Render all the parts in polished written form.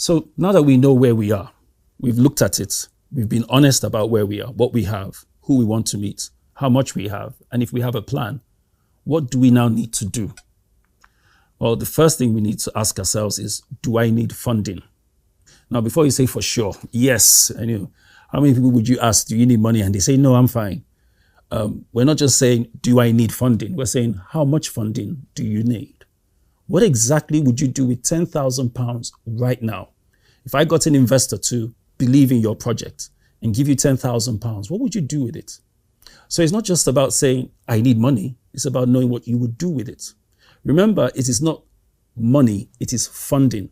So now that we know where we are, we've looked at it, we've been honest about where we are, what we have, who we want to meet, how much we have, and if we have a plan, what do we now need to do? Well, the first thing we need to ask ourselves is, do I need funding? Now, before you say for sure, yes, I know. How many people would you ask, do you need money? And they say, no, I'm fine. We're not just saying, do I need funding? We're saying, how much funding do you need? What exactly would you do with £10,000 right now? If I got an investor to believe in your project and give you £10,000, what would you do with it? So it's not just about saying, I need money. It's about knowing what you would do with it. Remember, it is not money, it is funding.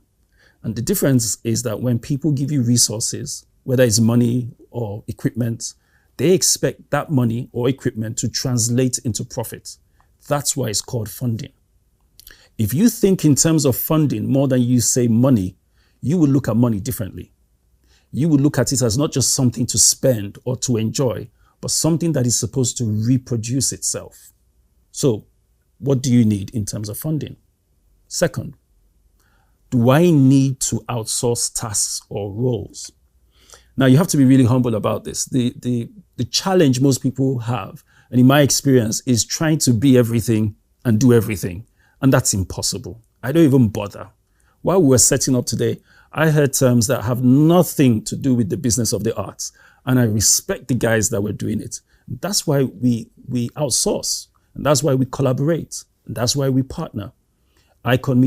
And the difference is that when people give you resources, whether it's money or equipment, they expect that money or equipment to translate into profit. That's why it's called funding. If you think in terms of funding more than you say money, you will look at money differently. You will look at it as not just something to spend or to enjoy, but something that is supposed to reproduce itself. So, what do you need in terms of funding? Second, do I need to outsource tasks or roles? Now, you have to be really humble about this. The challenge most people have, and in my experience, is trying to be everything and do everything. And that's impossible. I don't even bother. While we were setting up today, I heard terms that have nothing to do with the business of the arts. And I respect the guys that were doing it. That's why we outsource. And that's why we collaborate. And that's why we partner. Icon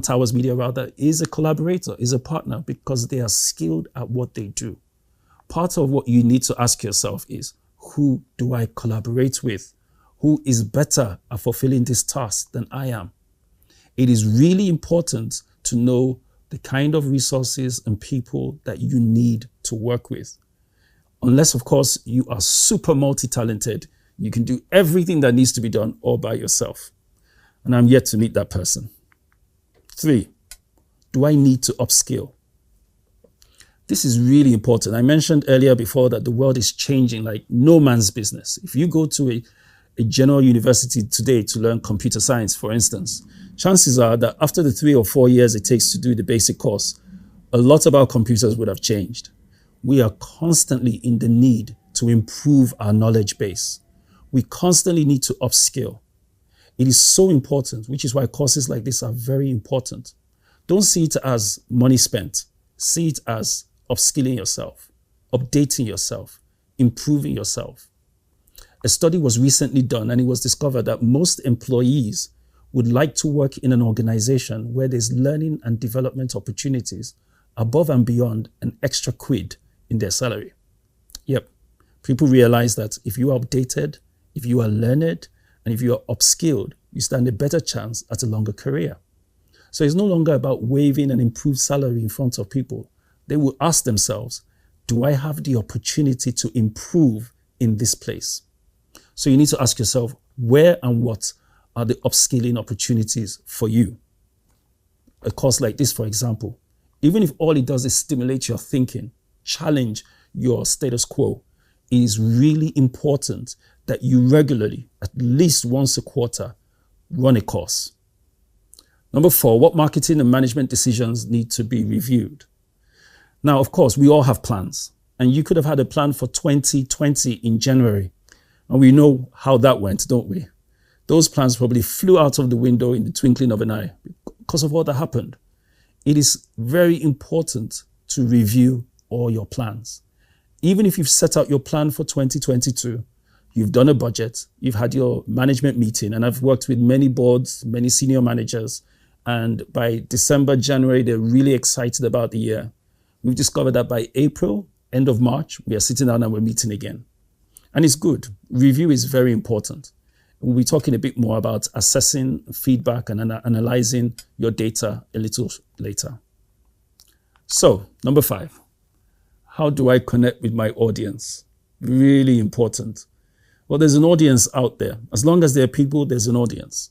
Towers Media rather, is a collaborator, is a partner, because they are skilled at what they do. Part of what you need to ask yourself is, who do I collaborate with? Who is better at fulfilling this task than I am? It is really important to know the kind of resources and people that you need to work with. Unless, of course, you are super multi-talented, you can do everything that needs to be done all by yourself. And I'm yet to meet that person. 3, do I need to upskill? This is really important. I mentioned earlier before that the world is changing like no man's business. If you go to a general university today to learn computer science, for instance, chances are that after the 3 or 4 years it takes to do the basic course, a lot about computers would have changed. We are constantly in the need to improve our knowledge base. We constantly need to upskill. It is so important, which is why courses like this are very important. Don't see it as money spent. See it as upskilling yourself, updating yourself, improving yourself. A study was recently done and it was discovered that most employees would like to work in an organization where there's learning and development opportunities above and beyond an extra quid in their salary. Yep, people realize that if you are updated, if you are learned, and if you are upskilled, you stand a better chance at a longer career. So it's no longer about waving an improved salary in front of people. They will ask themselves, do I have the opportunity to improve in this place? So you need to ask yourself, where and what are the upskilling opportunities for you? A course like this, for example, even if all it does is stimulate your thinking, challenge your status quo, it is really important that you regularly, at least once a quarter, run a course. Number 4, what marketing and management decisions need to be reviewed? Now, of course, we all have plans, and you could have had a plan for 2020 in January, and we know how that went, don't we? Those plans probably flew out of the window in the twinkling of an eye because of what that happened. It is very important to review all your plans. Even if you've set out your plan for 2022, you've done a budget, you've had your management meeting, and I've worked with many boards, many senior managers, and by December, January, they're really excited about the year. We've discovered that by April, end of March, we are sitting down and we're meeting again. And it's good. Review is very important. We'll be talking a bit more about assessing feedback and analyzing your data a little later. So, number 5, how do I connect with my audience? Really important. Well, there's an audience out there. As long as there are people, there's an audience.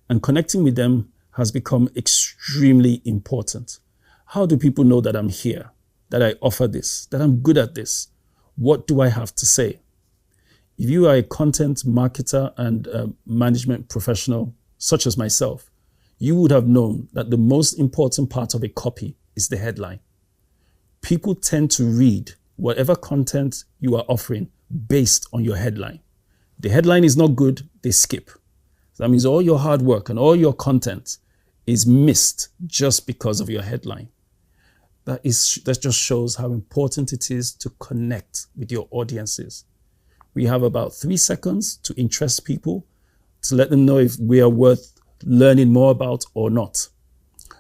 And connecting with them has become extremely important. How do people know that I'm here, that I offer this, that I'm good at this? What do I have to say? If you are a content marketer and management professional, such as myself, you would have known that the most important part of a copy is the headline. People tend to read whatever content you are offering based on your headline. The headline is not good, they skip. That means all your hard work and all your content is missed just because of your headline. That just shows how important it is to connect with your audiences. We have about 3 seconds to interest people, to let them know if we are worth learning more about or not.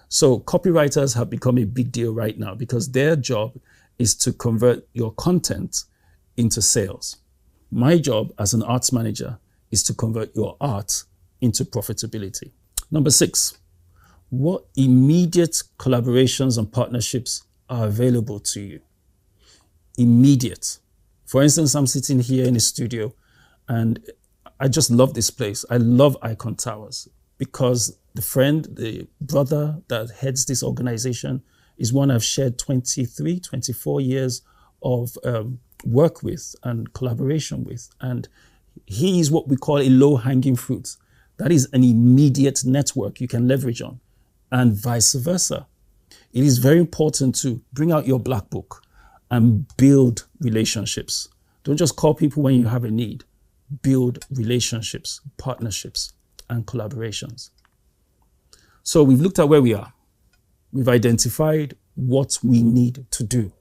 So copywriters have become a big deal right now because their job is to convert your content into sales. My job as an arts manager is to convert your art into profitability. Number 6, what immediate collaborations and partnerships are available to you? Immediate. For instance, I'm sitting here in a studio and I just love this place. I love Icon Towers because the brother that heads this organization is one I've shared 23, 24 years of work with and collaboration with. And he is what we call a low-hanging fruit. That is an immediate network you can leverage on, and vice versa. It is very important to bring out your black book and build relationships. Don't just call people when you have a need. Build relationships, partnerships, and collaborations. So we've looked at where we are. We've identified what we need to do.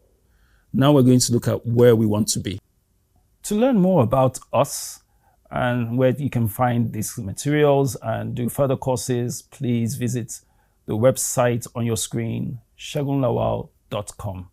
Now we're going to look at where we want to be. To learn more about us and where you can find these materials and do further courses, please visit the website on your screen, segunlawal.com.